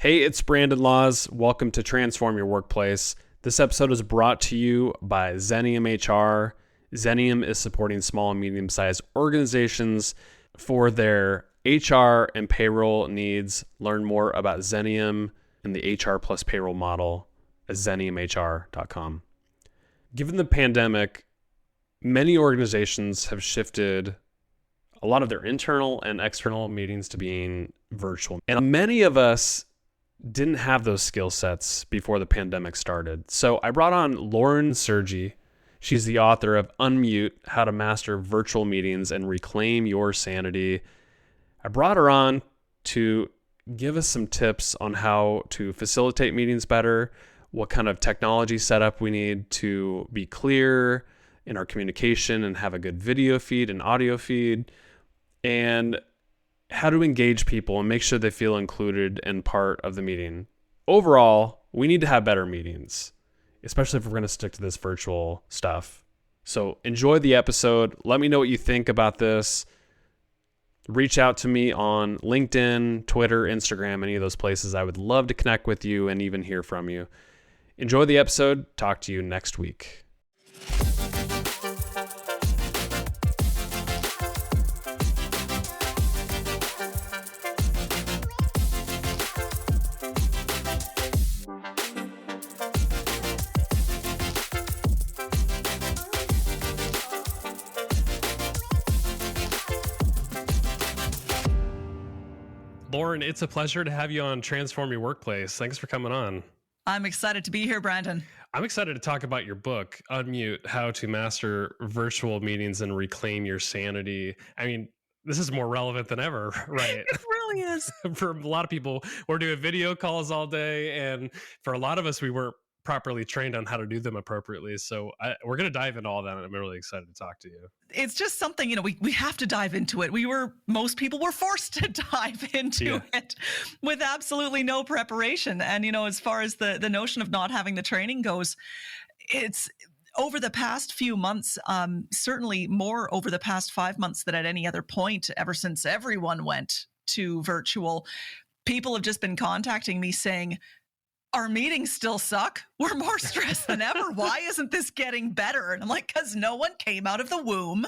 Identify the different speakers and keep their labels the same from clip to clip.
Speaker 1: Hey, it's Brandon Laws. Welcome to Transform Your Workplace. This episode is brought to you by Xenium HR. Xenium is supporting small and medium-sized organizations for their HR and payroll needs. Learn more about Xenium and the HR plus payroll model at xeniumhr.com. Given the pandemic, many organizations have shifted a lot of their internal and external meetings to being virtual. And many of us didn't have those skill sets before the pandemic started. So I brought on Lauren Sergy. She's the author of Unmute, How to Master Virtual Meetings and Reclaim Your Sanity. I brought her on to give us some tips on how to facilitate meetings better, what kind of technology setup we need to be clear in our communication and have a good video feed and audio feed, and how to engage people and make sure they feel included and part of the meeting. Overall, we need to have better meetings, especially if we're going to stick to this virtual stuff. So enjoy the episode. Let me know what you think about this. Reach out to me on LinkedIn, Twitter, Instagram, any of those places. I would love to connect with you and even hear from you. Enjoy the episode. Talk to you next week. Lauren, it's a pleasure to have you on Transform Your Workplace. Thanks for coming on.
Speaker 2: I'm excited to be here, Brandon.
Speaker 1: I'm excited to talk about your book, Unmute, How to Master Virtual Meetings and Reclaim Your Sanity. I mean, this is more relevant than ever, right?
Speaker 2: It really is.
Speaker 1: For a lot of people, we're doing video calls all day. And for a lot of us, we weren't properly trained on how to do them appropriately. So we're going to dive into all that. And I'm really excited to talk to you.
Speaker 2: It's just something, we have to dive into it. Most people were forced to dive into it with absolutely no preparation. And, as far as the notion of not having the training goes, it's over the past few months, certainly more over the past 5 months than at any other point, ever since everyone went to virtual, people have just been contacting me saying, our meetings still suck. We're more stressed than ever. Why isn't this getting better? And I'm like, because no one came out of the womb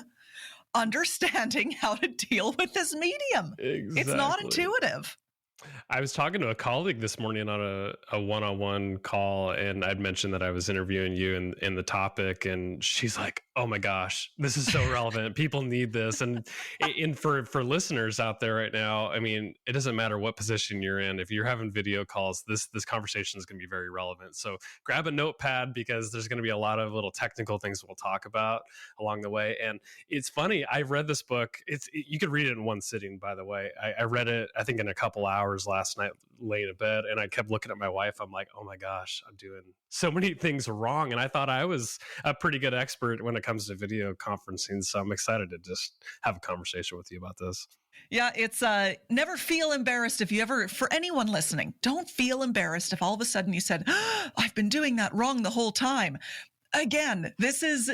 Speaker 2: understanding how to deal with this medium. Exactly. It's not intuitive.
Speaker 1: I was talking to a colleague this morning on a one-on-one call, and I'd mentioned that I was interviewing you in the topic, and she's like, oh my gosh, this is so relevant. People need this. And for listeners out there right now, I mean, it doesn't matter what position you're in. If you're having video calls, this conversation is going to be very relevant. So grab a notepad, because there's going to be a lot of little technical things we'll talk about along the way. And it's funny, I read this book. You could read it in one sitting, by the way. I read it, I think, in a couple hours last night laying in bed, and I kept looking at my wife. I'm like, oh my gosh, I'm doing so many things wrong. And I thought I was a pretty good expert when it comes to video conferencing. So I'm excited to just have a conversation with you about this.
Speaker 2: Yeah, it's never feel embarrassed if you ever, for anyone listening, don't feel embarrassed if all of a sudden you said, I've been doing that wrong the whole time. Again, this is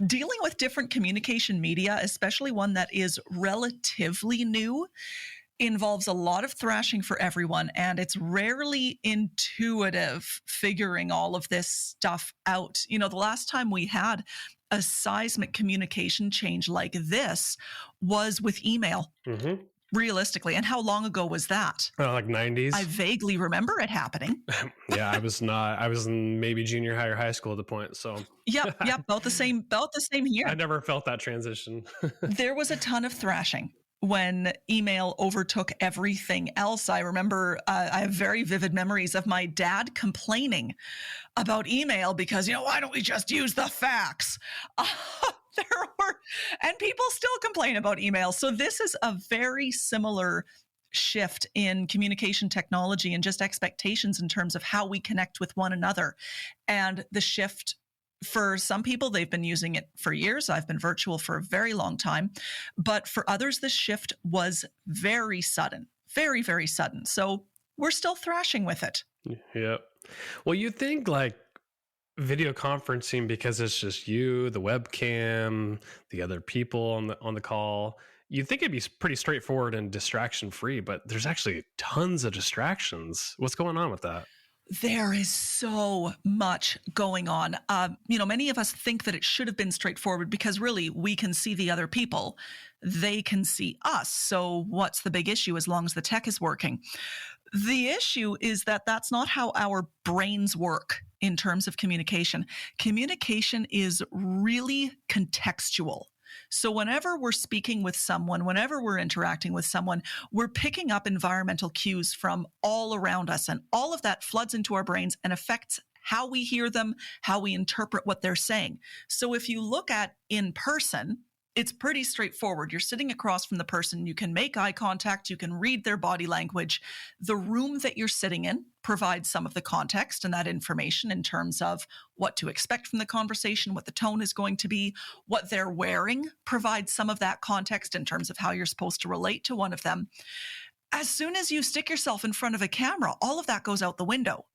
Speaker 2: dealing with different communication media, especially one that is relatively new, involves a lot of thrashing for everyone, and it's rarely intuitive figuring all of this stuff out. The last time we had a seismic communication change like this was with email. Mm-hmm. Realistically. And how long ago was that?
Speaker 1: Like 90s.
Speaker 2: I vaguely remember it happening.
Speaker 1: Yeah, I was in maybe junior high or high school at the point. So
Speaker 2: Yep, about the same here.
Speaker 1: I never felt that transition.
Speaker 2: There was a ton of thrashing when email overtook everything else. I remember I have very vivid memories of my dad complaining about email because, why don't we just use the fax? And people still complain about email. So this is a very similar shift in communication technology and just expectations in terms of how we connect with one another. And the shift, for some people, they've been using it for years. I've been virtual for a very long time. But for others, the shift was very sudden, very, very sudden. So we're still thrashing with it.
Speaker 1: Yep. Well, you think like video conferencing, because it's just you, the webcam, the other people on the call, You'd think it'd be pretty straightforward and distraction free, but there's actually tons of distractions. What's going on with that?
Speaker 2: There is so much going on. Many of us think that it should have been straightforward because really we can see the other people. They can see us. So what's the big issue as long as the tech is working? The issue is that that's not how our brains work in terms of communication. Communication is really contextual. So whenever we're speaking with someone, whenever we're interacting with someone, we're picking up environmental cues from all around us. And all of that floods into our brains and affects how we hear them, how we interpret what they're saying. So if you look at in person, it's pretty straightforward. You're sitting across from the person. You can make eye contact. You can read their body language. The room that you're sitting in provides some of the context and that information in terms of what to expect from the conversation, what the tone is going to be, what they're wearing provides some of that context in terms of how you're supposed to relate to one of them. As soon as you stick yourself in front of a camera, all of that goes out the window.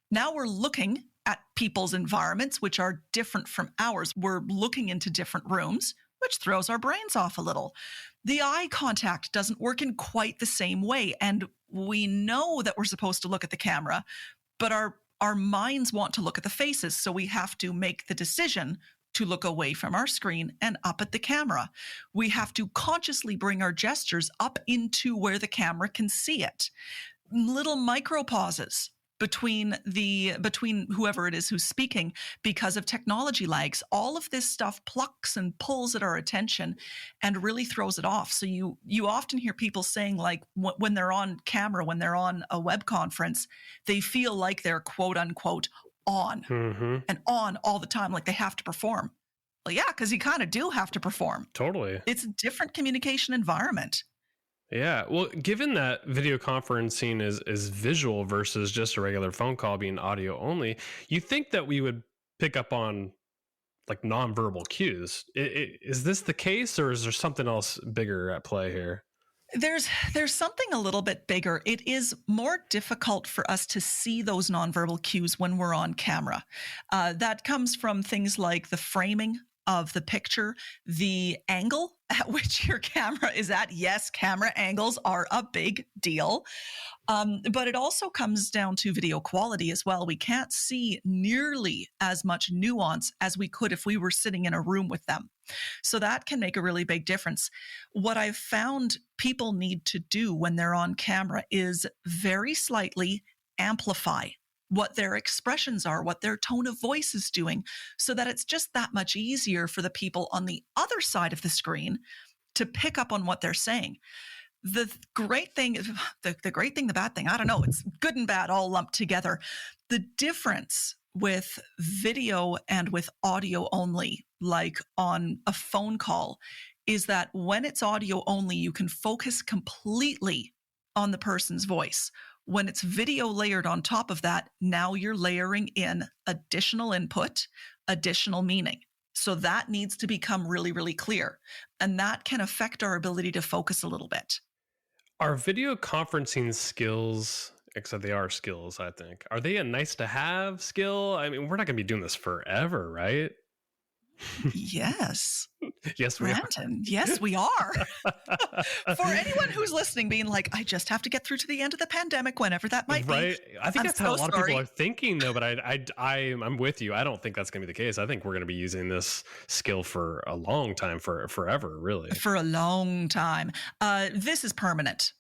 Speaker 2: Now we're looking at people's environments, which are different from ours. We're looking into different rooms, which throws our brains off a little. The eye contact doesn't work in quite the same way. And we know that we're supposed to look at the camera, but our minds want to look at the faces. So we have to make the decision to look away from our screen and up at the camera. We have to consciously bring our gestures up into where the camera can see it. Little micro pauses between whoever it is who's speaking because of technology lags. All of this stuff plucks and pulls at our attention and really throws it off. So you often hear people saying, like, when they're on camera, when they're on a web conference, they feel like they're quote unquote on and on all the time, like they have to perform. Well, yeah, because you kind of do have to perform.
Speaker 1: Totally.
Speaker 2: It's a different communication environment.
Speaker 1: Yeah. Well, given that video conferencing is visual versus just a regular phone call being audio only, you think that we would pick up on like nonverbal cues. Is this the case, or is there something else bigger at play here?
Speaker 2: There's something a little bit bigger. It is more difficult for us to see those nonverbal cues when we're on camera. That comes from things like the framing of the picture, the angle at which your camera is at. Yes, camera angles are a big deal. But it also comes down to video quality as well. We can't see nearly as much nuance as we could if we were sitting in a room with them. So that can make a really big difference. What I've found people need to do when they're on camera is very slightly amplify what their expressions are, what their tone of voice is doing, so that it's just that much easier for the people on the other side of the screen to pick up on what they're saying. The great thing, the bad thing, I don't know, it's good and bad all lumped together. The difference with video and with audio only, like on a phone call, is that when it's audio only, you can focus completely on the person's voice. When it's video layered on top of that, now you're layering in additional input, additional meaning. So that needs to become really, really clear. And that can affect our ability to focus a little bit.
Speaker 1: Are video conferencing skills, except they are skills, I think, are they a nice to have skill? I mean, we're not going to be doing this forever, right?
Speaker 2: Yes.
Speaker 1: Yes, we
Speaker 2: Brandon, yes, we are. For anyone who's listening, being like, I just have to get through to the end of the pandemic, whenever that might be.
Speaker 1: Right. I think that's how a lot of people are thinking, though. But I'm with you. I don't think that's going to be the case. I think we're going to be using this skill for a long time, for forever, really.
Speaker 2: For a long time. This is permanent.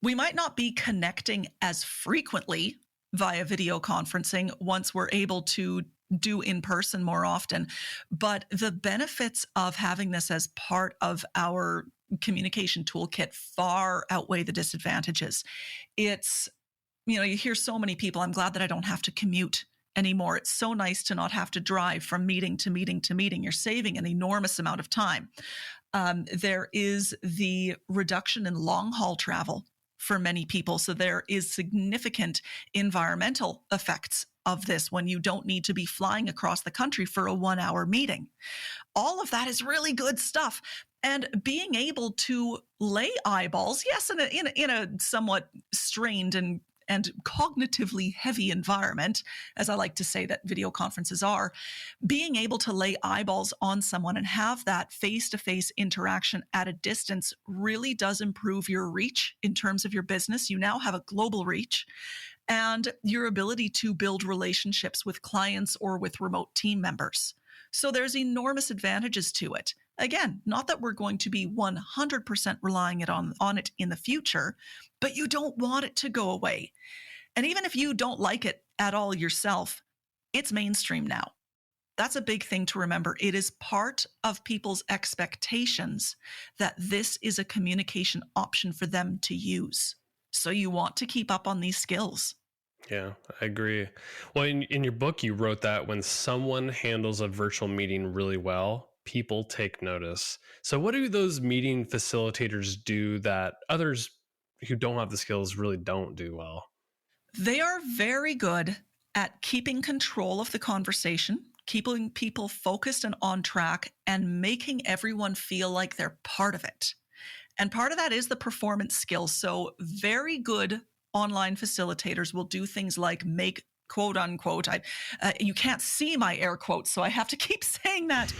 Speaker 2: We might not be connecting as frequently via video conferencing once we're able to do in person more often. But the benefits of having this as part of our communication toolkit far outweigh the disadvantages. It's, you hear so many people, I'm glad that I don't have to commute anymore. It's so nice to not have to drive from meeting to meeting to meeting. You're saving an enormous amount of time. There is the reduction in long haul travel for many people. So there is significant environmental effects of this when you don't need to be flying across the country for a 1-hour meeting. All of that is really good stuff. And being able to lay eyeballs, yes, in a somewhat strained and and cognitively heavy environment, as I like to say that video conferences are, being able to lay eyeballs on someone and have that face-to-face interaction at a distance really does improve your reach in terms of your business. You now have a global reach and your ability to build relationships with clients or with remote team members. So there's enormous advantages to it. Again, not that we're going to be 100% relying on it in the future, but you don't want it to go away. And even if you don't like it at all yourself, it's mainstream now. That's a big thing to remember. It is part of people's expectations that this is a communication option for them to use. So you want to keep up on these skills.
Speaker 1: Yeah, I agree. Well, in your book, you wrote that when someone handles a virtual meeting really well, people take notice. So what do those meeting facilitators do that others who don't have the skills really don't do well?
Speaker 2: They are very good at keeping control of the conversation, keeping people focused and on track, and making everyone feel like they're part of it. And part of that is the performance skills. So very good online facilitators will do things like make, quote unquote, you can't see my air quotes, so I have to keep saying that,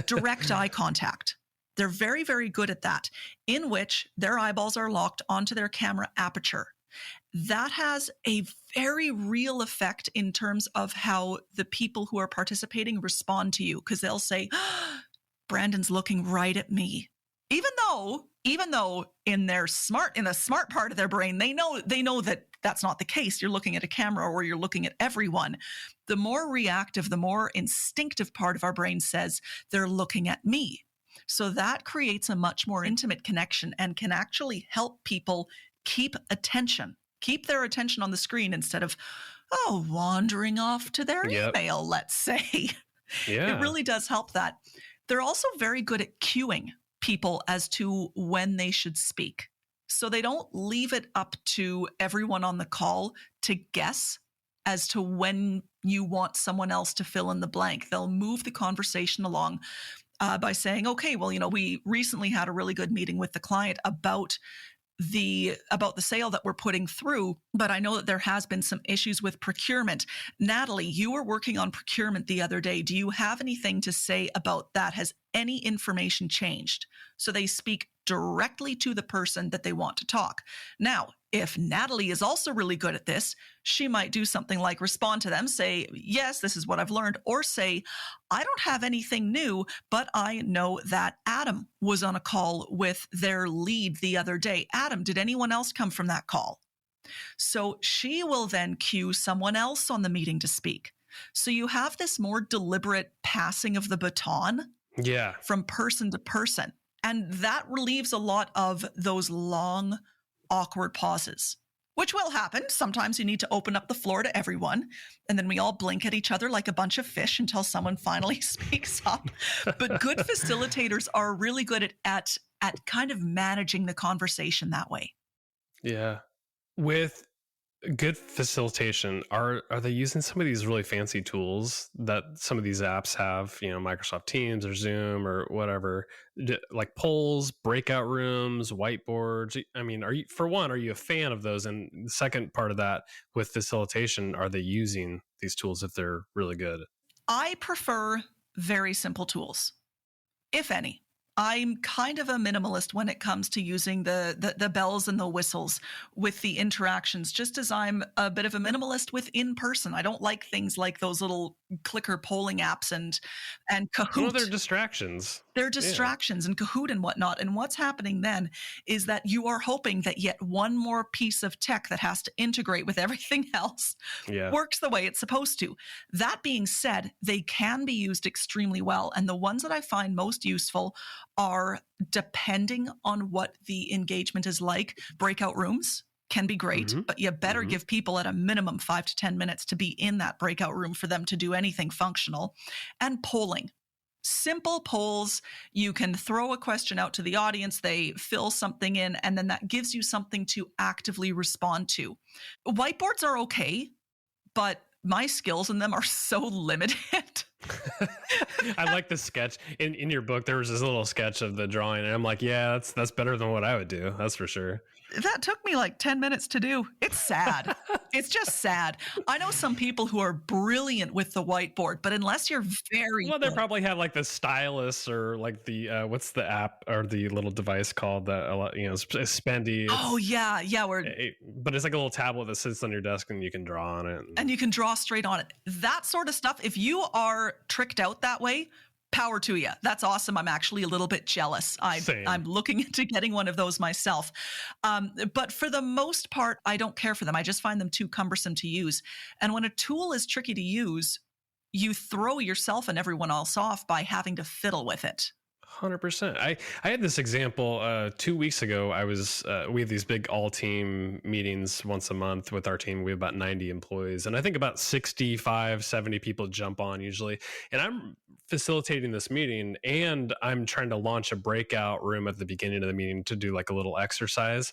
Speaker 2: direct eye contact. They're very, very good at that, in which their eyeballs are locked onto their camera aperture. That has a very real effect in terms of how the people who are participating respond to you, because they'll say, Brandon's looking right at me. Even though in the smart part of their brain, they know that that's not the case. You're looking at a camera or you're looking at everyone. The more reactive, the more instinctive part of our brain says they're looking at me. So that creates a much more intimate connection and can actually help people keep their attention on the screen instead of, wandering off to their email, let's say.
Speaker 1: Yeah.
Speaker 2: It really does help that. They're also very good at cueing people as to when they should speak. So they don't leave it up to everyone on the call to guess as to when you want someone else to fill in the blank. They'll move the conversation along by saying, okay, well, we recently had a really good meeting with the client about the sale that we're putting through, but I know that there has been some issues with procurement. Natalie, you were working on procurement the other day. Do you have anything to say about that? Has any information changed? So they speak directly to the person that they want to talk. Now, if Natalie is also really good at this, she might do something like respond to them, say, yes, this is what I've learned, or say, I don't have anything new, but I know that Adam was on a call with their lead the other day. Adam, did anyone else come from that call? So she will then cue someone else on the meeting to speak. So you have this more deliberate passing of the baton from person to person. And that relieves a lot of those long, awkward pauses, which will happen. Sometimes you need to open up the floor to everyone, and then we all blink at each other like a bunch of fish until someone finally speaks up. But good facilitators are really good at kind of managing the conversation that way.
Speaker 1: Yeah. With good facilitation, are they using some of these really fancy tools that some of these apps have, Microsoft Teams or Zoom or whatever, like polls, breakout rooms, whiteboards? I mean, are you a fan of those? And the second part of that, with facilitation, are they using these tools if they're really good?
Speaker 2: I prefer very simple tools, if any. I'm kind of a minimalist when it comes to using the bells and the whistles with the interactions, just as I'm a bit of a minimalist with in-person. I don't like things like those little clicker polling apps and Kahoot.
Speaker 1: Well, they're distractions.
Speaker 2: They're distractions and Kahoot and whatnot. And what's happening then is that you are hoping that yet one more piece of tech that has to integrate with everything else works the way it's supposed to. That being said, they can be used extremely well. And the ones that I find most useful are, depending on what the engagement is like, breakout rooms can be great, but you better give people at a minimum 5 to 10 minutes to be in that breakout room for them to do anything functional. And polling. Simple polls. You can throw a question out to the audience, they fill something in, and then that gives you something to actively respond to. Whiteboards are okay, but my skills in them are so limited
Speaker 1: I like the sketch in your book. There was this little sketch of the drawing, and I'm like, yeah, that's better than what I would do. That's for sure.
Speaker 2: That took me like 10 minutes to do. It's sad. It's just sad. I know some people who are brilliant with the whiteboard, but unless you're very
Speaker 1: Well, they probably have like the stylus or like the what's the app or the little device called that it's spendy.
Speaker 2: Oh yeah,
Speaker 1: but it's like a little tablet that sits on your desk and you can draw on it.
Speaker 2: And you can draw straight on it. That sort of stuff. If you are tricked out that way, power to you. That's awesome. I'm actually a little bit jealous. I'm looking into getting one of those myself. But for the most part, I don't care for them. I just find them too cumbersome to use. And when a tool is tricky to use, you throw yourself and everyone else off by having to fiddle with it.
Speaker 1: 100%. I had this example 2 weeks ago. We have these big all team meetings once a month with our team. We have about 90 employees, and I think about 65, 70 people jump on usually. And I'm facilitating this meeting, and I'm trying to launch a breakout room at the beginning of the meeting to do like a little exercise.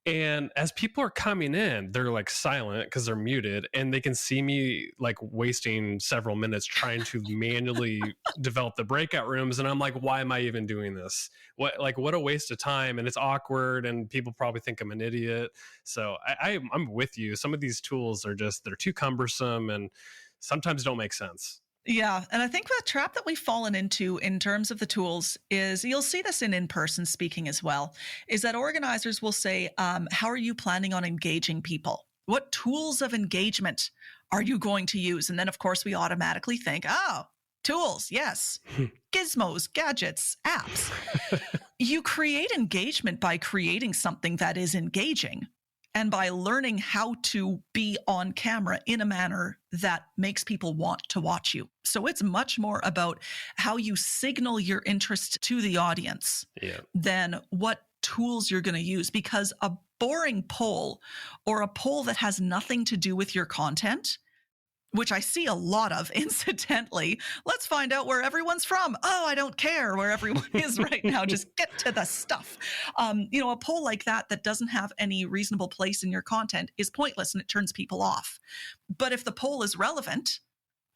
Speaker 1: And as people are coming in, they're like silent because they're muted, and they can see me like wasting several minutes trying to manually develop the breakout rooms. And I'm like, why am I even doing this? What a waste of time. And it's awkward, and people probably think I'm an idiot. So I'm with you. Some of these tools they're too cumbersome and sometimes don't make sense.
Speaker 2: Yeah. And I think the trap that we've fallen into in terms of the tools is, you'll see this in in-person speaking as well, is that organizers will say, how are you planning on engaging people? What tools of engagement are you going to use? And then, of course, we automatically think, oh, tools, yes. Gizmos, gadgets, apps. You create engagement by creating something that is engaging, and by learning how to be on camera in a manner that makes people want to watch you. So it's much more about how you signal your interest to the audience than what tools you're going to use. Because a boring poll, or a poll that has nothing to do with your content, which I see a lot of, incidentally. Let's find out where everyone's from. Oh, I don't care where everyone is right now. Just get to the stuff. A poll like that doesn't have any reasonable place in your content is pointless, and it turns people off. But if the poll is relevant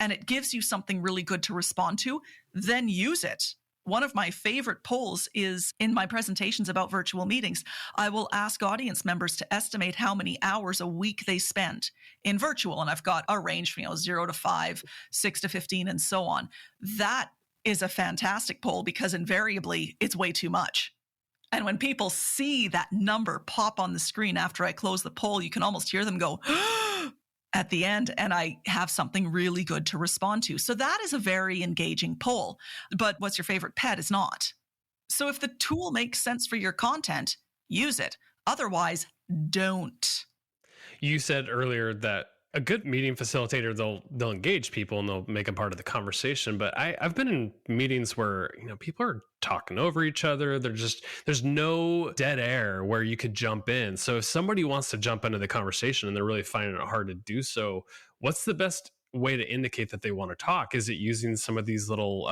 Speaker 2: and it gives you something really good to respond to, then use it. One of my favorite polls is in my presentations about virtual meetings. I will ask audience members to estimate how many hours a week they spend in virtual. And I've got a range from 0 to 5, 6 to 15, and so on. That is a fantastic poll because invariably it's way too much. And when people see that number pop on the screen after I close the poll, you can almost hear them go, at the end, and I have something really good to respond to. So that is a very engaging poll. But what's your favorite pet is not. So if the tool makes sense for your content, use it. Otherwise, don't.
Speaker 1: You said earlier that a good meeting facilitator, they'll engage people and they'll make them part of the conversation. But I've been in meetings where people are talking over each other. There's no dead air where you could jump in. So if somebody wants to jump into the conversation and they're really finding it hard to do so, what's the best way to indicate that they want to talk? Is it using some of these little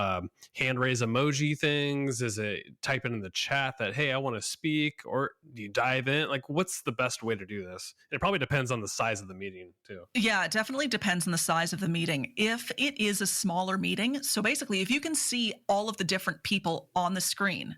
Speaker 1: hand raise emoji things? Is it typing in the chat that, hey, I want to speak? Or do you dive in? Like, what's the best way to do this? It probably depends on the size of the meeting too.
Speaker 2: Yeah, it definitely depends on the size of the meeting. If it is a smaller meeting, so basically if you can see all of the different people on the screen,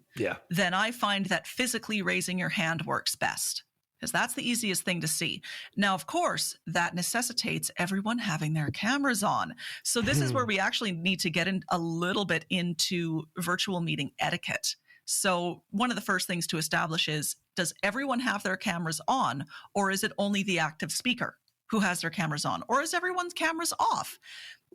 Speaker 2: then I find that physically raising your hand works best, because that's the easiest thing to see. Now, of course, that necessitates everyone having their cameras on. So this is where we actually need to get in a little bit into virtual meeting etiquette. So one of the first things to establish is, does everyone have their cameras on, or is it only the active speaker who has their cameras on, or is everyone's cameras off?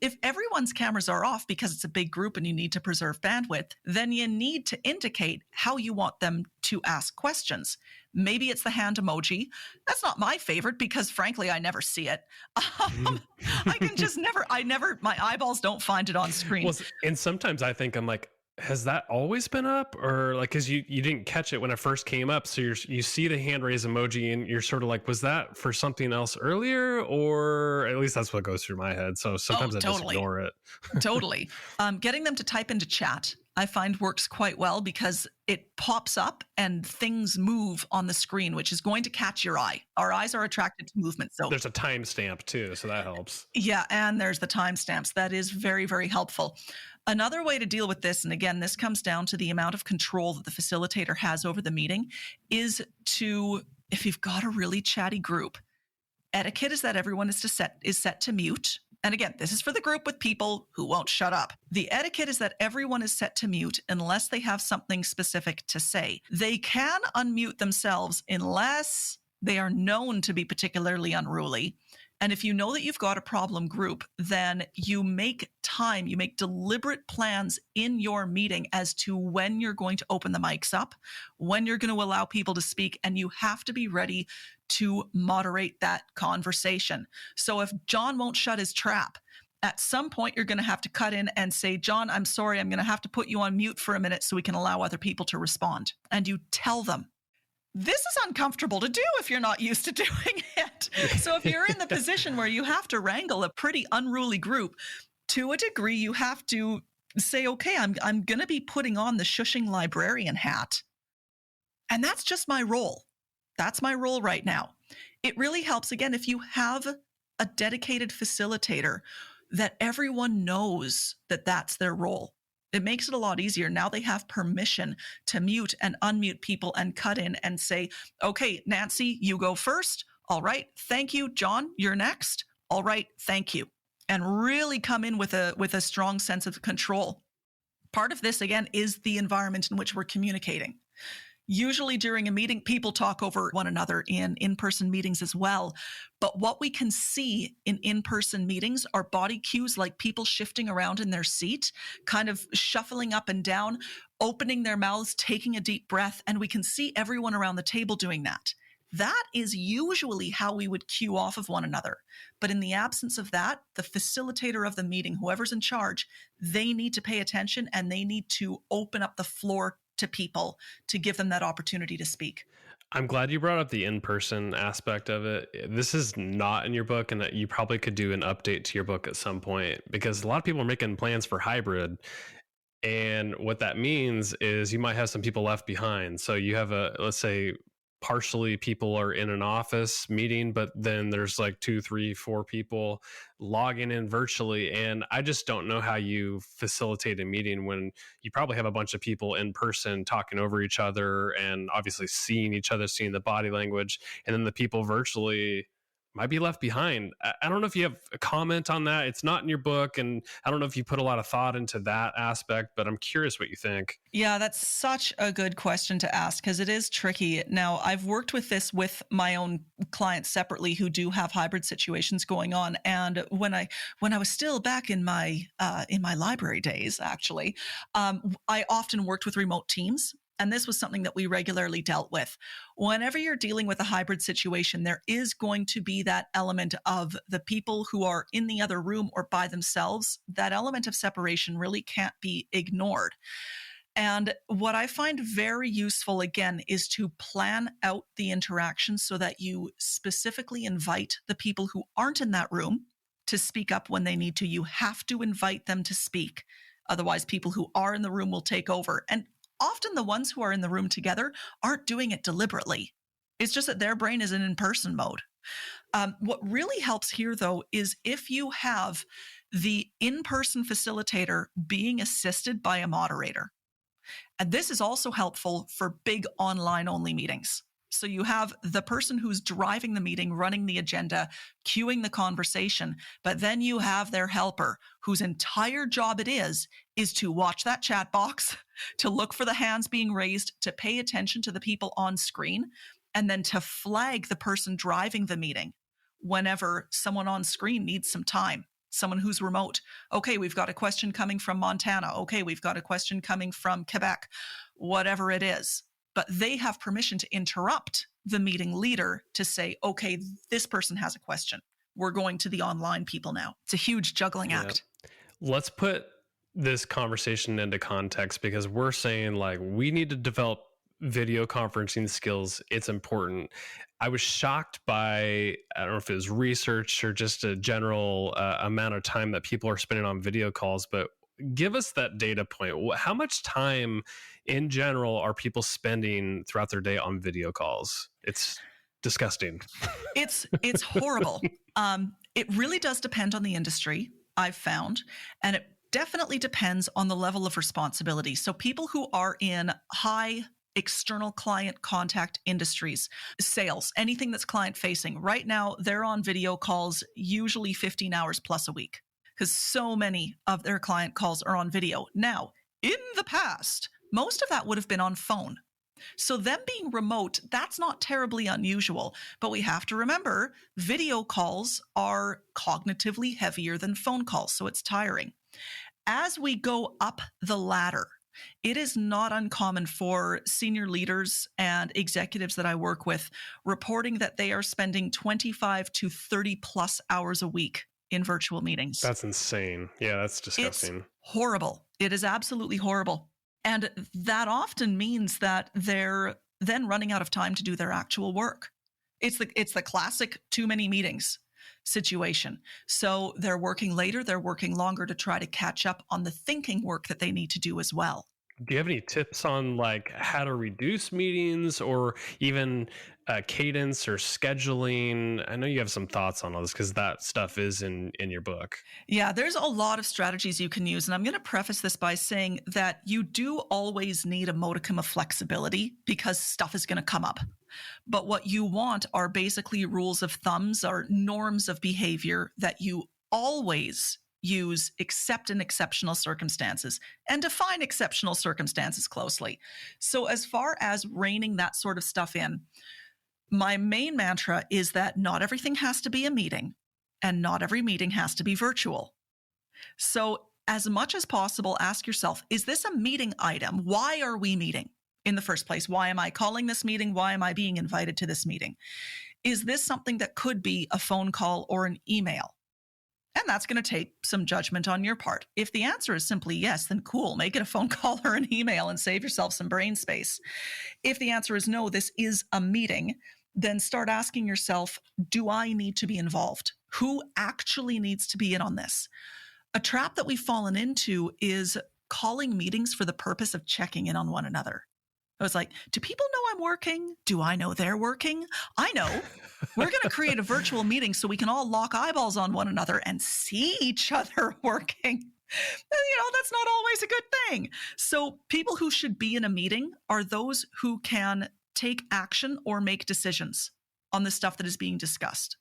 Speaker 2: If everyone's cameras are off because it's a big group and you need to preserve bandwidth, then you need to indicate how you want them to ask questions. Maybe it's the hand emoji. That's not my favorite because frankly, I never see it. I can just my eyeballs don't find it on screen.
Speaker 1: Well, and sometimes I think I'm like, has that always been up? Or like, cause you didn't catch it when it first came up. So you see the hand raise emoji and you're sort of like, was that for something else earlier? Or at least that's what goes through my head. So sometimes I just ignore it.
Speaker 2: Totally. Getting them to type into chat I find works quite well because it pops up and things move on the screen, which is going to catch your eye. Our eyes are attracted to movement. So
Speaker 1: there's a timestamp too, so that helps.
Speaker 2: Yeah, and there's the timestamps. That is very, very helpful. Another way to deal with this, and again, this comes down to the amount of control that the facilitator has over the meeting, is to, if you've got a really chatty group, etiquette is that everyone is set to mute. And again, this is for the group with people who won't shut up. The etiquette is that everyone is set to mute unless they have something specific to say. They can unmute themselves unless they are known to be particularly unruly. And if you know that you've got a problem group, then you make time, you make deliberate plans in your meeting as to when you're going to open the mics up, when you're going to allow people to speak, and you have to be ready to moderate that conversation. So if John won't shut his trap, at some point you're going to have to cut in and say, John, I'm sorry, I'm going to have to put you on mute for a minute so we can allow other people to respond. And you tell them. This is uncomfortable to do if you're not used to doing it. So if you're in the position where you have to wrangle a pretty unruly group, to a degree, you have to say, okay, I'm going to be putting on the shushing librarian hat. And that's just my role. That's my role right now. It really helps, again, if you have a dedicated facilitator that everyone knows that that's their role. It makes it a lot easier. Now they have permission to mute and unmute people and cut in and say, okay, Nancy, you go first. All right. Thank you. John, you're next. All right. Thank you. And really come in with a strong sense of control. Part of this, again, is the environment in which we're communicating. Usually during a meeting, people talk over one another in in-person meetings as well. But what we can see in in-person meetings are body cues like people shifting around in their seat, kind of shuffling up and down, opening their mouths, taking a deep breath, and we can see everyone around the table doing that. That is usually how we would cue off of one another. But in the absence of that, the facilitator of the meeting, whoever's in charge, they need to pay attention and they need to open up the floor to people to give them that opportunity to speak.
Speaker 1: I'm glad you brought up the in-person aspect of it. This is not in your book, and that you probably could do an update to your book at some point, because a lot of people are making plans for hybrid. And what that means is you might have some people left behind. So you have let's say partially people are in an office meeting, but then there's like 2, 3, 4 people logging in virtually. And I just don't know how you facilitate a meeting when you probably have a bunch of people in person talking over each other and obviously seeing each other, seeing the body language, and then the people virtually might be left behind. I don't know if you have a comment on that. It's not in your book, and I don't know if you put a lot of thought into that aspect, but I'm curious what you think.
Speaker 2: Yeah, that's such a good question to ask because it is tricky. Now, I've worked with this with my own clients separately who do have hybrid situations going on, and when I was still back in my library days, actually, I often worked with remote teams. And this was something that we regularly dealt with. Whenever you're dealing with a hybrid situation, there is going to be that element of the people who are in the other room or by themselves. That element of separation really can't be ignored. And what I find very useful, again, is to plan out the interaction so that you specifically invite the people who aren't in that room to speak up when they need to. You have to invite them to speak. Otherwise, people who are in the room will take over. And often the ones who are in the room together aren't doing it deliberately. It's just that their brain is in in-person mode. What really helps here, though, is if you have the in-person facilitator being assisted by a moderator. And this is also helpful for big online-only meetings. So you have the person who's driving the meeting, running the agenda, cueing the conversation, but then you have their helper whose entire job it is to watch that chat box, to look for the hands being raised, to pay attention to the people on screen, and then to flag the person driving the meeting whenever someone on screen needs some time. Someone who's remote. Okay, we've got a question coming from Montana. Okay, we've got a question coming from Quebec, whatever it is. But they have permission to interrupt the meeting leader to say, okay, this person has a question. We're going to the online people now. It's a huge juggling act.
Speaker 1: Let's put this conversation into context, because we're saying like we need to develop video conferencing skills. It's important. I was shocked by, I don't know if it was research or just a general amount of time that people are spending on video calls, but give us that data point. How much time in general are people spending throughout their day on video calls? It's disgusting.
Speaker 2: It's horrible. It really does depend on the industry, I've found, and it definitely depends on the level of responsibility. So people who are in high external client contact industries, sales, anything that's client facing, right now they're on video calls usually 15 hours plus a week because so many of their client calls are on video. Now, in the past, most of that would have been on phone. So them being remote, that's not terribly unusual. But we have to remember, video calls are cognitively heavier than phone calls, so it's tiring. As we go up the ladder, it is not uncommon for senior leaders and executives that I work with reporting that they are spending 25 to 30 plus hours a week in virtual meetings.
Speaker 1: That's insane. Yeah, that's disgusting.
Speaker 2: It's horrible. It is absolutely horrible. And that often means that they're then running out of time to do their actual work. It's the classic too many meetings situation. So they're working later, they're working longer to try to catch up on the thinking work that they need to do as well.
Speaker 1: Do you have any tips on like how to reduce meetings or even cadence or scheduling? I know you have some thoughts on all this because that stuff is in your book.
Speaker 2: Yeah, there's a lot of strategies you can use. And I'm going to preface this by saying that you do always need a modicum of flexibility because stuff is going to come up. But what you want are basically rules of thumbs or norms of behavior that you always use except in exceptional circumstances, and define exceptional circumstances closely. So as far as reining that sort of stuff in, my main mantra is that not everything has to be a meeting and not every meeting has to be virtual. So as much as possible, ask yourself, is this a meeting item? Why are we meeting in the first place? Why am I calling this meeting? Why am I being invited to this meeting? Is this something that could be a phone call or an email? And that's going to take some judgment on your part. If the answer is simply yes, then cool, make it a phone call or an email and save yourself some brain space. If the answer is no, this is a meeting, then start asking yourself, do I need to be involved? Who actually needs to be in on this? A trap that we've fallen into is calling meetings for the purpose of checking in on one another. I was like, do people know I'm working? Do I know they're working? I know. We're going to create a virtual meeting so we can all lock eyeballs on one another and see each other working. And, that's not always a good thing. So people who should be in a meeting are those who can take action or make decisions on the stuff that is being discussed.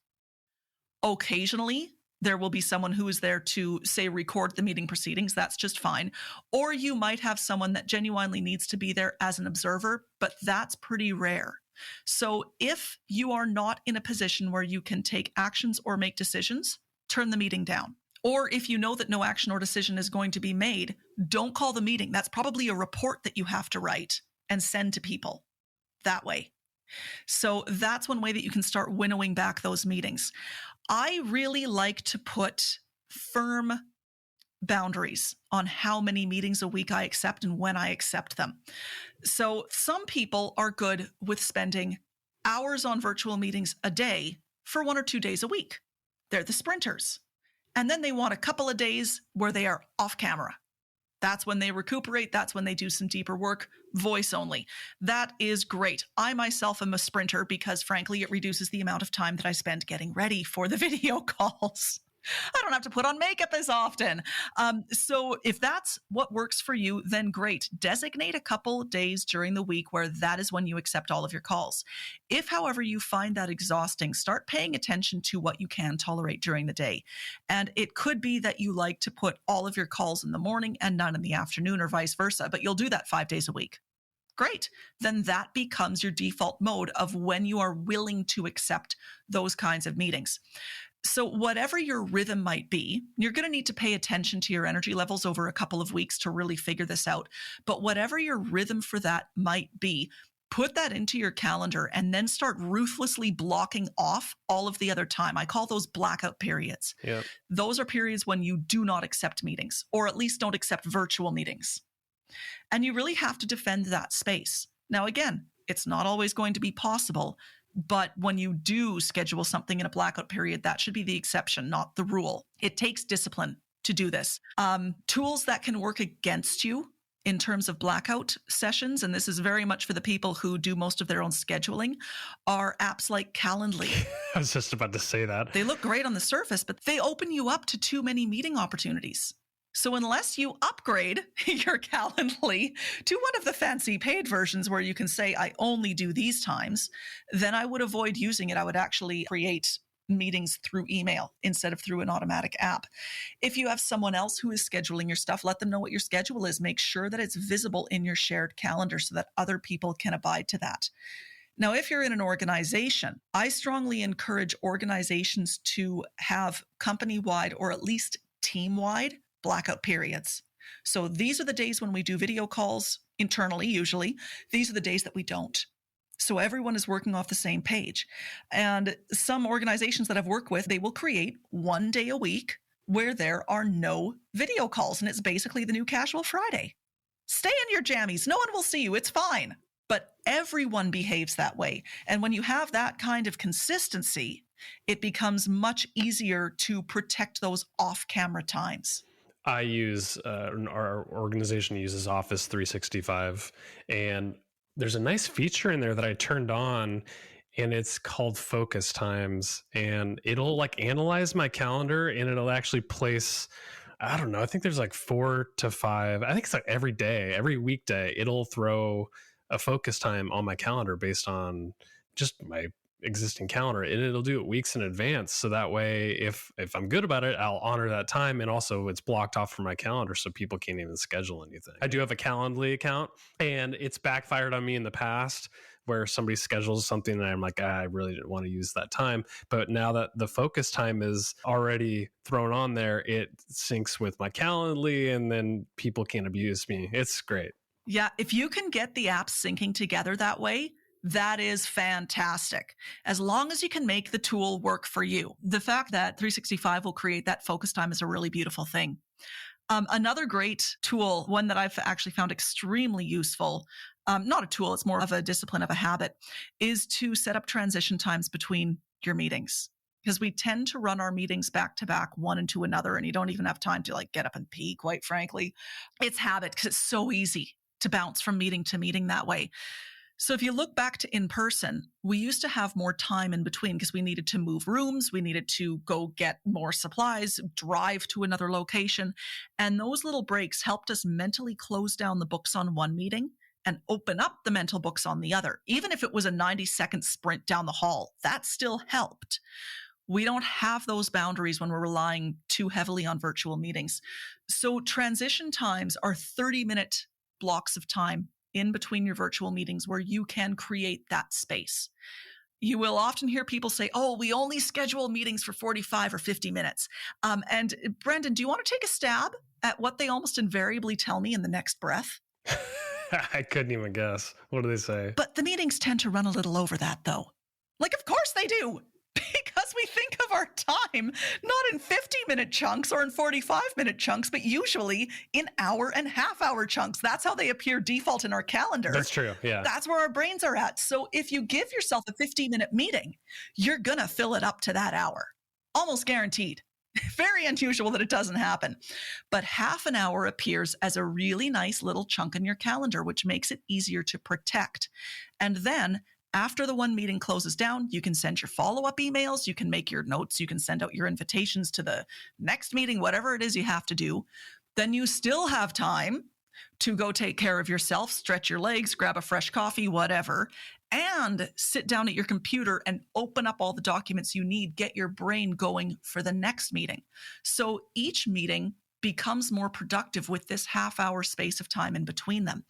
Speaker 2: Occasionally, there will be someone who is there to, say, record the meeting proceedings. That's just fine. Or you might have someone that genuinely needs to be there as an observer, but that's pretty rare. So if you are not in a position where you can take actions or make decisions, turn the meeting down. Or if you know that no action or decision is going to be made, don't call the meeting. That's probably a report that you have to write and send to people that way. So that's one way that you can start winnowing back those meetings. I really like to put firm boundaries on how many meetings a week I accept and when I accept them. So some people are good with spending hours on virtual meetings a day for 1 or 2 days a week. They're the sprinters. And then they want a couple of days where they are off camera. That's when they recuperate. That's when they do some deeper work, voice only. That is great. I myself am a sprinter because, frankly, it reduces the amount of time that I spend getting ready for the video calls. I don't have to put on makeup as often. So if that's what works for you, then great. Designate a couple days during the week where that is when you accept all of your calls. If, however, you find that exhausting, start paying attention to what you can tolerate during the day. And it could be that you like to put all of your calls in the morning and none in the afternoon or vice versa, but you'll do that 5 days a week. Great. Then that becomes your default mode of when you are willing to accept those kinds of meetings. So whatever your rhythm might be, you're going to need to pay attention to your energy levels over a couple of weeks to really figure this out. But whatever your rhythm for that might be, put that into your calendar and then start ruthlessly blocking off all of the other time. I call those blackout periods.
Speaker 1: Yep.
Speaker 2: Those are periods when you do not accept meetings, or at least don't accept virtual meetings. And you really have to defend that space. Now, again, it's not always going to be possible. But when you do schedule something in a blackout period, that should be the exception, not the rule. It takes discipline to do this. Tools that can work against you in terms of blackout sessions, and this is very much for the people who do most of their own scheduling, are apps like Calendly.
Speaker 1: I was just about to say that.
Speaker 2: They look great on the surface, but they open you up to too many meeting opportunities. So unless you upgrade your Calendly to one of the fancy paid versions where you can say, I only do these times, then I would avoid using it. I would actually create meetings through email instead of through an automatic app. If you have someone else who is scheduling your stuff, let them know what your schedule is. Make sure that it's visible in your shared calendar so that other people can abide to that. Now, if you're in an organization, I strongly encourage organizations to have company-wide or at least team-wide blackout periods. So these are the days when we do video calls internally, usually. These are the days that we don't. So everyone is working off the same page. And some organizations that I've worked with, they will create one day a week where there are no video calls. And it's basically the new casual Friday. Stay in your jammies. No one will see you. It's fine. But everyone behaves that way. And when you have that kind of consistency, it becomes much easier to protect those off-camera times.
Speaker 1: I use, our organization uses Office 365, and there's a nice feature in there that I turned on, and it's called focus times, and it'll like analyze my calendar, and it'll actually place, I don't know, I think there's like 4 to 5, I think it's like every day, every weekday, it'll throw a focus time on my calendar based on just my existing calendar, and it'll do it weeks in advance. So that way, if I'm good about it, I'll honor that time. And also it's blocked off from my calendar so people can't even schedule anything. I do have a Calendly account, and it's backfired on me in the past where somebody schedules something and I'm like, I really didn't want to use that time. But now that the focus time is already thrown on there, it syncs with my Calendly, and then people can't abuse me. It's great.
Speaker 2: Yeah, if you can get the apps syncing together that way, that is fantastic. As long as you can make the tool work for you. The fact that 365 will create that focus time is a really beautiful thing. Another great tool, one that I've actually found extremely useful, not a tool, it's more of a discipline, of a habit, is to set up transition times between your meetings. Because we tend to run our meetings back to back, one into another, and you don't even have time to like get up and pee, quite frankly. It's habit because it's so easy to bounce from meeting to meeting that way. So if you look back to in person, we used to have more time in between because we needed to move rooms. We needed to go get more supplies, drive to another location. And those little breaks helped us mentally close down the books on one meeting and open up the mental books on the other. Even if it was a 90-second sprint down the hall, that still helped. We don't have those boundaries when we're relying too heavily on virtual meetings. So transition times are 30-minute blocks of time in between your virtual meetings where you can create that space. You will often hear people say, oh, we only schedule meetings for 45 or 50 minutes. And Brendan, do you want to take a stab at what they almost invariably tell me in the next breath?
Speaker 1: I couldn't even guess. What do they say?
Speaker 2: But the meetings tend to run a little over that, though. Like, of course they do. Because we think of our time not in 50-minute chunks or in 45-minute chunks, but usually in hour and half-hour chunks. That's how they appear default in our calendar.
Speaker 1: That's true, yeah.
Speaker 2: That's where our brains are at. So if you give yourself a 50-minute meeting, you're going to fill it up to that hour. Almost guaranteed. Very unusual that it doesn't happen. But half an hour appears as a really nice little chunk in your calendar, which makes it easier to protect. And then after the one meeting closes down, you can send your follow-up emails, you can make your notes, you can send out your invitations to the next meeting, whatever it is you have to do. Then you still have time to go take care of yourself, stretch your legs, grab a fresh coffee, whatever, and sit down at your computer and open up all the documents you need, get your brain going for the next meeting. So each meeting becomes more productive with this half-hour space of time in between them.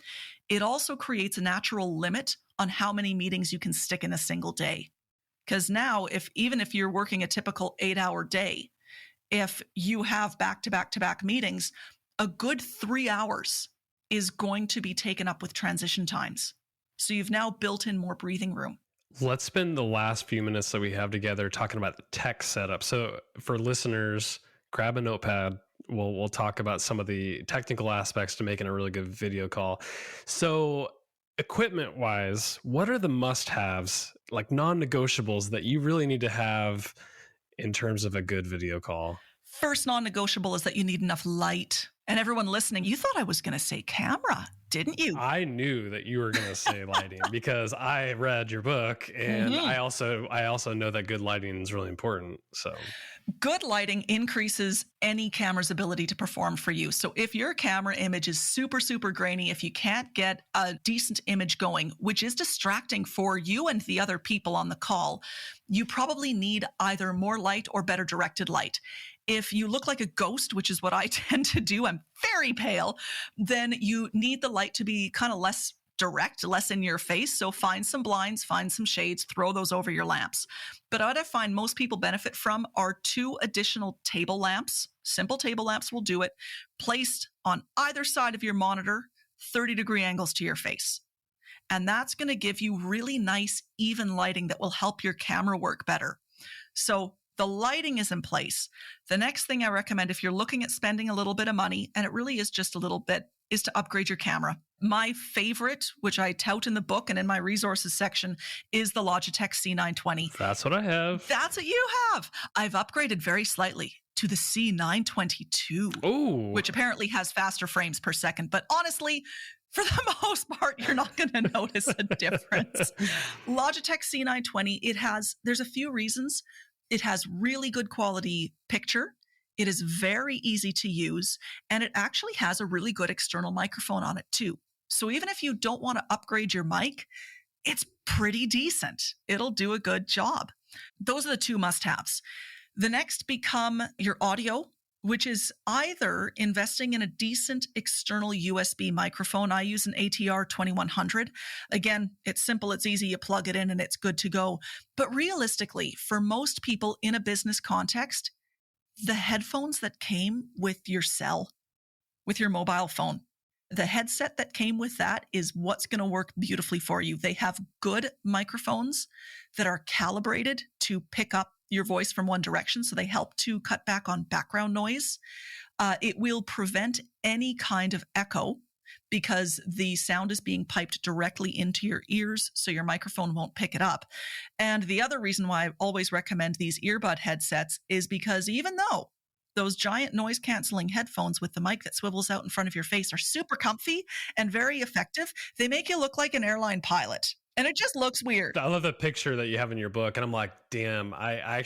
Speaker 2: It also creates a natural limit on how many meetings you can stick in a single day. Because now, even if you're working a typical 8-hour day, if you have back-to-back-to-back meetings, a good 3 hours is going to be taken up with transition times. So you've now built in more breathing room.
Speaker 1: Let's spend the last few minutes that we have together talking about the tech setup. So for listeners, grab a notepad. We'll talk about some of the technical aspects to making a really good video call. So equipment wise, what are the must-haves, like non-negotiables that you really need to have in terms of a good video call?
Speaker 2: First non-negotiable is that you need enough light. And everyone listening, you thought I was going to say camera, didn't you?
Speaker 1: I knew that you were going to say lighting because I read your book, and I also know that good lighting is really important. So
Speaker 2: good lighting increases any camera's ability to perform for you. So if your camera image is super, super grainy, if you can't get a decent image going, which is distracting for you and the other people on the call, you probably need either more light or better directed light. If you look like a ghost, which is what I tend to do, I'm very pale, then you need the light to be kind of less direct, less in your face. So find some blinds, find some shades, throw those over your lamps. But what I find most people benefit from are 2 additional table lamps. Simple table lamps will do it, placed on either side of your monitor, 30-degree angles to your face. And that's going to give you really nice, even lighting that will help your camera work better. So the lighting is in place. The next thing I recommend, if you're looking at spending a little bit of money, and it really is just a little bit, is to upgrade your camera. My favorite, which I tout in the book and in my resources section, is the Logitech C920.
Speaker 1: That's what I have.
Speaker 2: That's what you have. I've upgraded very slightly to the C922, which apparently has faster frames per second. But honestly, for the most part, you're not going to notice a difference. Logitech C920, there's a few reasons. It has really good quality picture. It is very easy to use, and it actually has a really good external microphone on it too. So even if you don't want to upgrade your mic, it's pretty decent. It'll do a good job. Those are the 2 must-haves. The next become your audio, which is either investing in a decent external USB microphone. I use an ATR 2100. Again, it's simple, it's easy, you plug it in and it's good to go. But realistically, for most people in a business context, the headphones that came with your cell, with your mobile phone, the headset that came with that is what's going to work beautifully for you. They have good microphones that are calibrated to pick up your voice from one direction, so they help to cut back on background noise. It will prevent any kind of echo because the sound is being piped directly into your ears, so your microphone won't pick it up. And the other reason why I always recommend these earbud headsets is because even though those giant noise-canceling headphones with the mic that swivels out in front of your face are super comfy and very effective, they make you look like an airline pilot. And it just looks weird.
Speaker 1: I love the picture that you have in your book. And I'm like, damn, I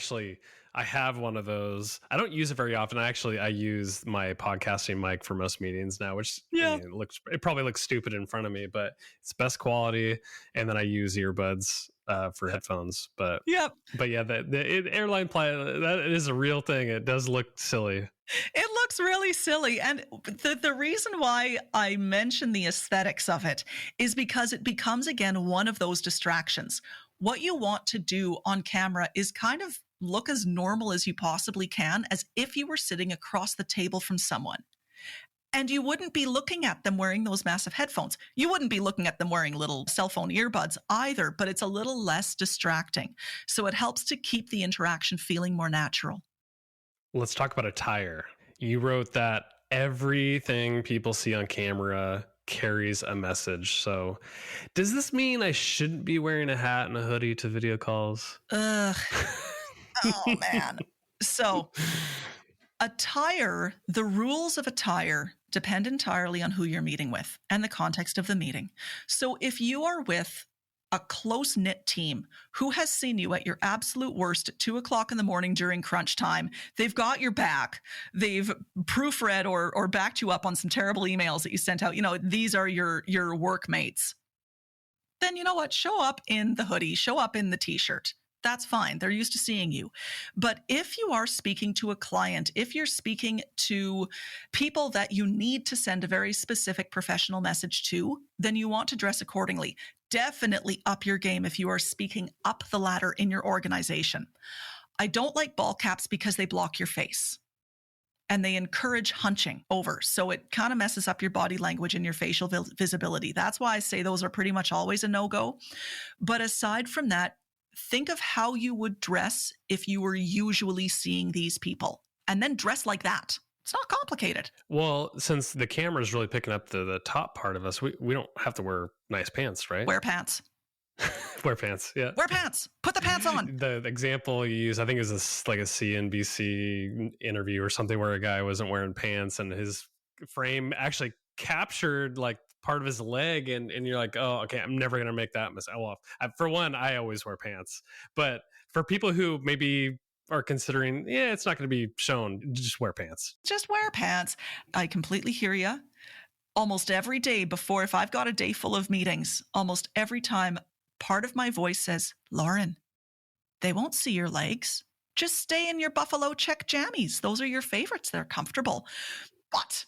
Speaker 1: have one of those. I don't use it very often. I use my podcasting mic for most meetings now, which it probably looks stupid in front of me, but it's best quality. And then I use earbuds for headphones. But yeah, the airline pilot, that is a real thing. It does look silly.
Speaker 2: It looks really silly. And the reason why I mention the aesthetics of it is because it becomes, again, one of those distractions. What you want to do on camera is kind of look as normal as you possibly can, as if you were sitting across the table from someone. And you wouldn't be looking at them wearing those massive headphones. You wouldn't be looking at them wearing little cell phone earbuds either, but it's a little less distracting. So it helps to keep the interaction feeling more natural.
Speaker 1: Let's talk about attire. You wrote that everything people see on camera carries a message. So does this mean I shouldn't be wearing a hat and a hoodie to video calls?
Speaker 2: Oh, man. So attire, the rules of attire depend entirely on who you're meeting with and the context of the meeting. So if you are with a close-knit team who has seen you at your absolute worst at 2:00 in the morning during crunch time, they've got your back, they've proofread or backed you up on some terrible emails that you sent out, these are your workmates, then you know what? Show up in the hoodie, show up in the t-shirt. That's fine. They're used to seeing you. But if you are speaking to a client, if you're speaking to people that you need to send a very specific professional message to, then you want to dress accordingly. Definitely up your game if you are speaking up the ladder in your organization. I don't like ball caps because they block your face and they encourage hunching over. So it kind of messes up your body language and your facial visibility. That's why I say those are pretty much always a no-go. But aside from that, think of how you would dress if you were usually seeing these people and then dress like that. It's not complicated.
Speaker 1: Well, since the camera is really picking up the top part of us, we don't have to wear nice pants, right?
Speaker 2: Wear pants.
Speaker 1: Wear pants. Yeah.
Speaker 2: Wear pants. Put the pants on.
Speaker 1: The example you use, I think, is like a CNBC interview or something where a guy wasn't wearing pants and his frame actually captured like part of his leg, and you're like, oh, okay, I'm never gonna make that mistake. Well, for one, I always wear pants, but for people who maybe are considering, it's not going to be shown, just wear pants.
Speaker 2: Just wear pants. I completely hear you. Almost every day before, if I've got a day full of meetings, almost every time, part of my voice says, Lauren, they won't see your legs. Just stay in your buffalo check jammies. Those are your favorites. They're comfortable. But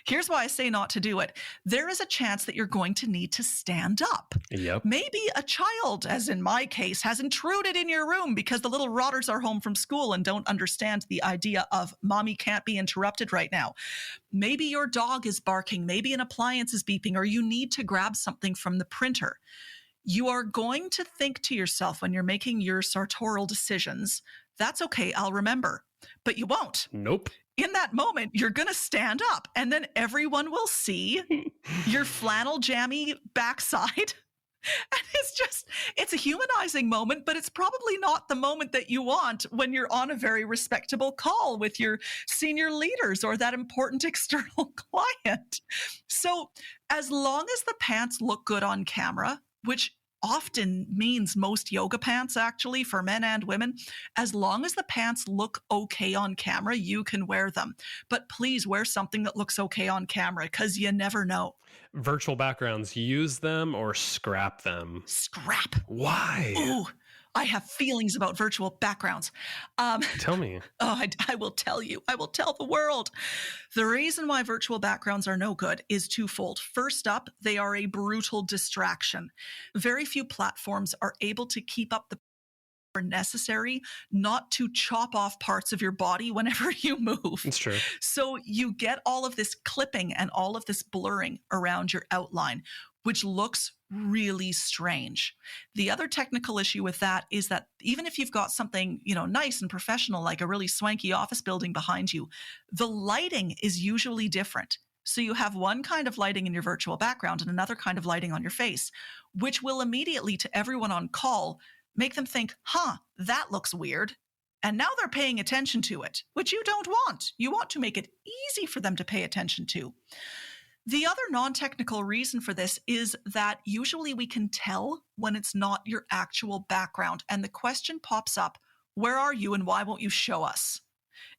Speaker 2: here's why I say not to do it. There is a chance that you're going to need to stand up.
Speaker 1: Yep.
Speaker 2: Maybe a child, as in my case, has intruded in your room because the little rotters are home from school and don't understand the idea of mommy can't be interrupted right now. Maybe your dog is barking. Maybe an appliance is beeping, or you need to grab something from the printer. You are going to think to yourself when you're making your sartorial decisions, that's okay, I'll remember. But you won't.
Speaker 1: Nope.
Speaker 2: In that moment, you're going to stand up, and then everyone will see your flannel jammy backside. And it's a humanizing moment, but it's probably not the moment that you want when you're on a very respectable call with your senior leaders or that important external client. So as long as the pants look good on camera, which often means most yoga pants, actually, for men and women. As long as the pants look okay on camera, you can wear them. But please wear something that looks okay on camera, because you never know.
Speaker 1: Virtual backgrounds, use them or scrap them?
Speaker 2: Scrap.
Speaker 1: Why?
Speaker 2: Ooh, I have feelings about virtual backgrounds.
Speaker 1: Tell me.
Speaker 2: Oh, I will tell you. I will tell the world. The reason why virtual backgrounds are no good is twofold. First up, they are a brutal distraction. Very few platforms are able to keep up the necessary not to chop off parts of your body whenever you move.
Speaker 1: It's true.
Speaker 2: So you get all of this clipping and all of this blurring around your outline, which looks really strange. The other technical issue with that is that even if you've got something, nice and professional, like a really swanky office building behind you, the lighting is usually different. So you have one kind of lighting in your virtual background and another kind of lighting on your face, which will immediately, to everyone on call, make them think, that looks weird. And now they're paying attention to it, which you don't want. You want to make it easy for them to pay attention to. The other non-technical reason for this is that usually we can tell when it's not your actual background. And the question pops up, where are you and why won't you show us?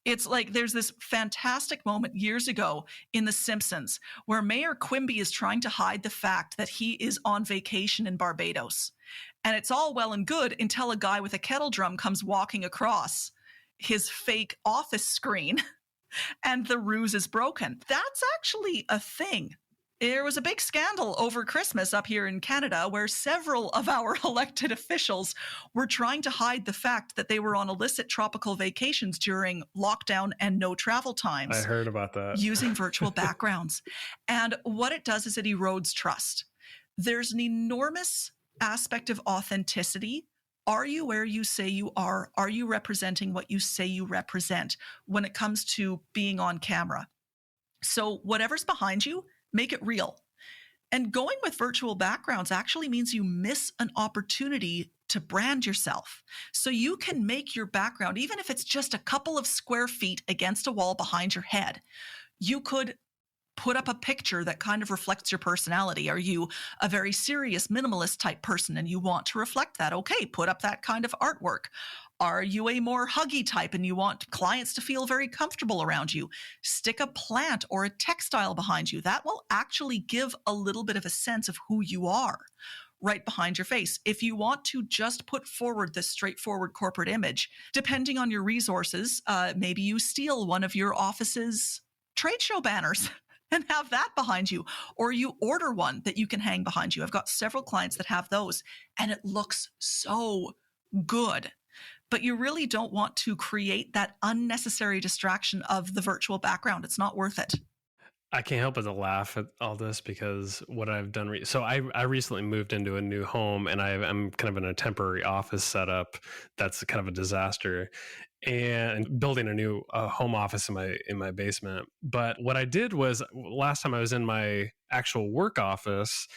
Speaker 2: It's like there's this fantastic moment years ago in The Simpsons where Mayor Quimby is trying to hide the fact that he is on vacation in Barbados. And it's all well and good until a guy with a kettle drum comes walking across his fake office screen and the ruse is broken. That's actually a thing. There was a big scandal over Christmas up here in Canada where several of our elected officials were trying to hide the fact that they were on illicit tropical vacations during lockdown and no travel times.
Speaker 1: I heard about that.
Speaker 2: Using virtual backgrounds. And what it does is it erodes trust. There's an enormous aspect of authenticity. Are you where you say you are? Are you representing what you say you represent when it comes to being on camera? So whatever's behind you, make it real. And going with virtual backgrounds actually means you miss an opportunity to brand yourself. So you can make your background, even if it's just a couple of square feet against a wall behind your head, you could put up a picture that kind of reflects your personality. Are you a very serious minimalist type person and you want to reflect that? Okay, put up that kind of artwork. Are you a more huggy type and you want clients to feel very comfortable around you? Stick a plant or a textile behind you. That will actually give a little bit of a sense of who you are right behind your face. If you want to just put forward this straightforward corporate image, depending on your resources, maybe you steal one of your office's trade show banners and have that behind you, or you order one that you can hang behind you. I've got several clients that have those, and it looks so good. But you really don't want to create that unnecessary distraction of the virtual background. It's not worth it.
Speaker 1: I can't help but to laugh at all this because what I've done. So I recently moved into a new home and I'm kind of in a temporary office setup that's kind of a disaster, and building a new home office in my basement. But what I did was last time I was in my actual work office,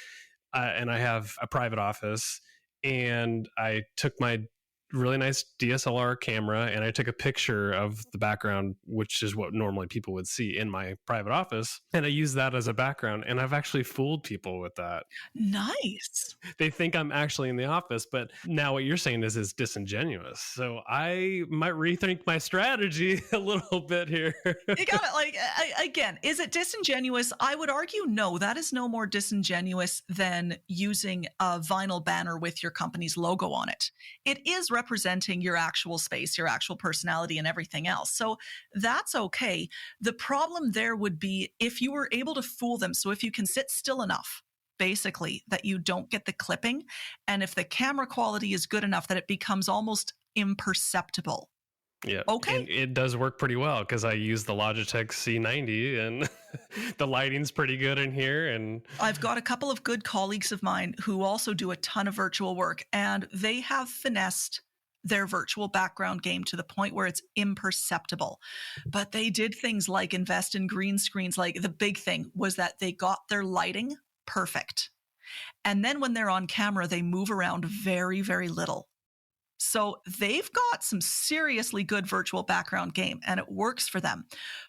Speaker 1: and I have a private office. and I took my really nice DSLR camera and I took a picture of the background, which is what normally people would see in my private office. And I used that as a background. And I've actually fooled people with that.
Speaker 2: Nice.
Speaker 1: They think I'm actually in the office, but now what you're saying is disingenuous. So I might rethink my strategy a little bit here.
Speaker 2: You got it. Like, again, is it disingenuous? I would argue no, that is no more disingenuous than using a vinyl banner with your company's logo on it. It is representing your actual space, your actual personality, and everything else. So that's okay. The problem there would be if you were able to fool them. So if you can sit still enough, basically, that you don't get the clipping, and if the camera quality is good enough that it becomes almost imperceptible.
Speaker 1: Yeah.
Speaker 2: Okay.
Speaker 1: And it does work pretty well because I use the Logitech C90 and the lighting's pretty good in here. And
Speaker 2: I've got a couple of good colleagues of mine who also do a ton of virtual work, and they have finessed their virtual background game to the point where it's imperceptible. But they did things like invest in green screens. Like, the big thing was that they got their lighting perfect. And then when they're on camera, they move around very, very little. So they've got some seriously good virtual background game, and it works for them.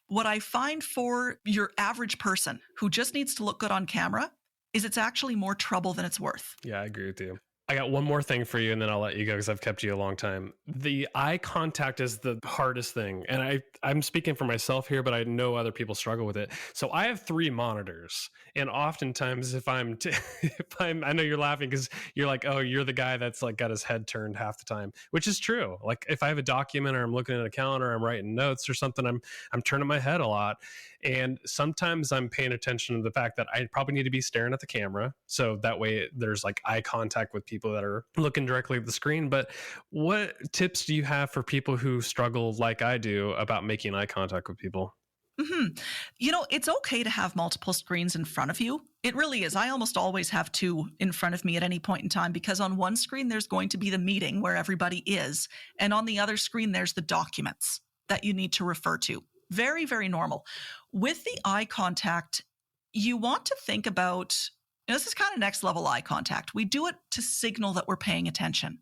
Speaker 2: What I find for your average person who just needs to look good on camera is it's actually more trouble than it's worth.
Speaker 1: yeah, I agree with you. I got one more thing for you and then I'll let you go because I've kept you a long time. The eye contact is the hardest thing. And I'm speaking for myself here, but I know other people struggle with it. So I have 3 monitors. And oftentimes I know you're laughing because you're like, oh, you're the guy that's like got his head turned half the time, which is true. Like if I have a document or I'm looking at a calendar, I'm writing notes or something, I'm turning my head a lot. And sometimes I'm paying attention to the fact that I probably need to be staring at the camera. So that way there's like eye contact with people that are looking directly at the screen. But what tips do you have for people who struggle like I do about making eye contact with people?
Speaker 2: Mm-hmm. You know, it's okay to have multiple screens in front of you. It really is. I almost always have 2 in front of me at any point in time because on one screen, there's going to be the meeting where everybody is. And on the other screen, there's the documents that you need to refer to. Very, very normal. With the eye contact, you want to think about, this is kind of next level eye contact. We do it to signal that we're paying attention.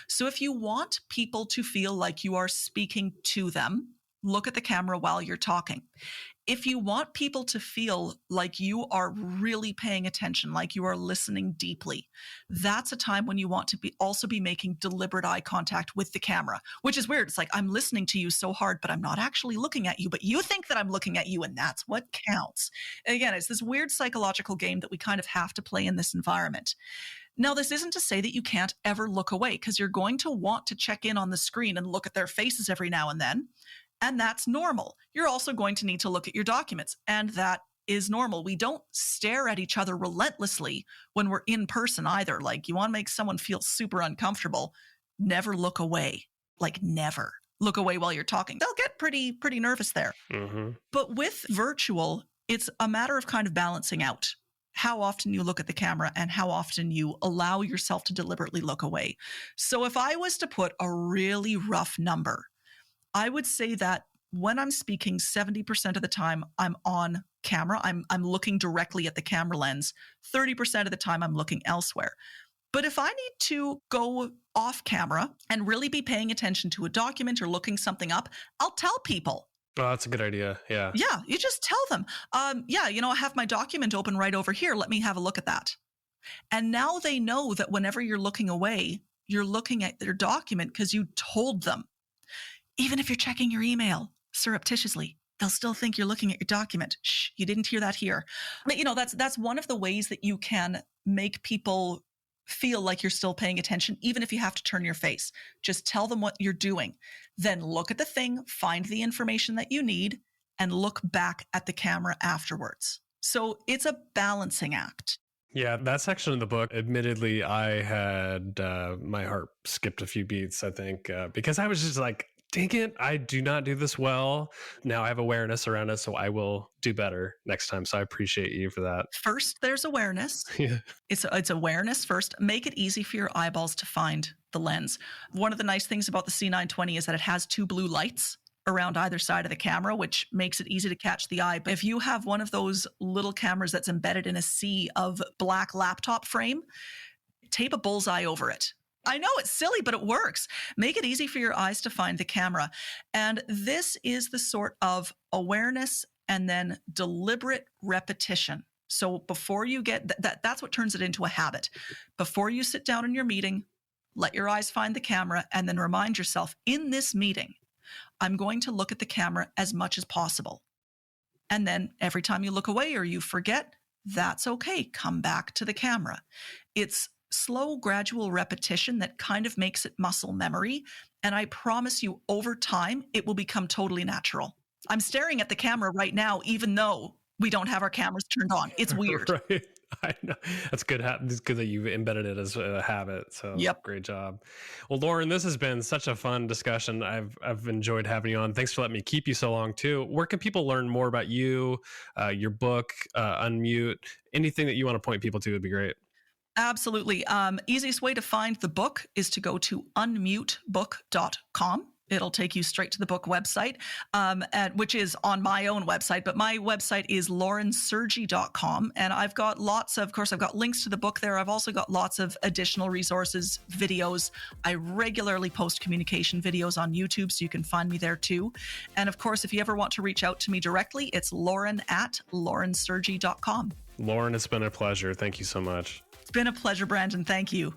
Speaker 2: So if you want people to feel like you are speaking to them, look at the camera while you're talking. If you want people to feel like you are really paying attention, like you are listening deeply, that's a time when you want to also be making deliberate eye contact with the camera, which is weird. It's like, I'm listening to you so hard, but I'm not actually looking at you, but you think that I'm looking at you, and that's what counts. And again, it's this weird psychological game that we kind of have to play in this environment. Now, this isn't to say that you can't ever look away, because you're going to want to check in on the screen and look at their faces every now and then. And that's normal. You're also going to need to look at your documents, and that is normal. We don't stare at each other relentlessly when we're in person either. Like, you want to make someone feel super uncomfortable, never look away. Like, never look away while you're talking. They'll get pretty nervous there. Mm-hmm. But with virtual, it's a matter of kind of balancing out how often you look at the camera and how often you allow yourself to deliberately look away. So if I was to put a really rough number, I would say that when I'm speaking, 70% of the time I'm on camera. I'm looking directly at the camera lens. 30% of the time I'm looking elsewhere. But if I need to go off camera and really be paying attention to a document or looking something up, I'll tell people.
Speaker 1: Oh, that's a good idea. Yeah.
Speaker 2: Yeah, you just tell them, I have my document open right over here. Let me have a look at that. And now they know that whenever you're looking away, you're looking at their document because you told them. Even if you're checking your email surreptitiously, they'll still think you're looking at your document. Shh, you didn't hear that here. But that's one of the ways that you can make people feel like you're still paying attention, even if you have to turn your face. Just tell them what you're doing. Then look at the thing, find the information that you need, and look back at the camera afterwards. So it's a balancing act.
Speaker 1: Yeah, that section of the book, admittedly, I had my heart skipped a few beats, I think, because I was just like, dang it, I do not do this well. Now I have awareness around it, so I will do better next time. So I appreciate you for that.
Speaker 2: First, there's awareness.
Speaker 1: Yeah.
Speaker 2: It's awareness first. Make it easy for your eyeballs to find the lens. One of the nice things about the C920 is that it has 2 blue lights around either side of the camera, which makes it easy to catch the eye. But if you have one of those little cameras that's embedded in a sea of black laptop frame, tape a bullseye over it. I know it's silly, but it works. Make it easy for your eyes to find the camera. And this is the sort of awareness and then deliberate repetition. So before you get that's what turns it into a habit. Before you sit down in your meeting, let your eyes find the camera and then remind yourself, in this meeting, I'm going to look at the camera as much as possible. And then every time you look away or you forget, that's okay. Come back to the camera. It's slow, gradual repetition that kind of makes it muscle memory. And I promise you, over time, it will become totally natural. I'm staring at the camera right now, even though we don't have our cameras turned on. It's weird.
Speaker 1: Right. I know. That's good. It's good that you've embedded it as a habit. So
Speaker 2: Yep.
Speaker 1: Great job. Well, Lauren, this has been such a fun discussion. I've enjoyed having you on. Thanks for letting me keep you so long too. Where can people learn more about you, your book, Unmute? Anything that you want to point people to would be great.
Speaker 2: Absolutely. Easiest way to find the book is to go to unmutebook.com. It'll take you straight to the book website, which is on my own website. But my website is laurensergy.com. And I've got of course, I've got links to the book there. I've also got lots of additional resources, videos. I regularly post communication videos on YouTube, so you can find me there too. And of course, if you ever want to reach out to me directly, it's lauren@laurensergy.com.
Speaker 1: Lauren, it's been a pleasure. Thank you so much.
Speaker 2: It's been a pleasure, Brandon. Thank you.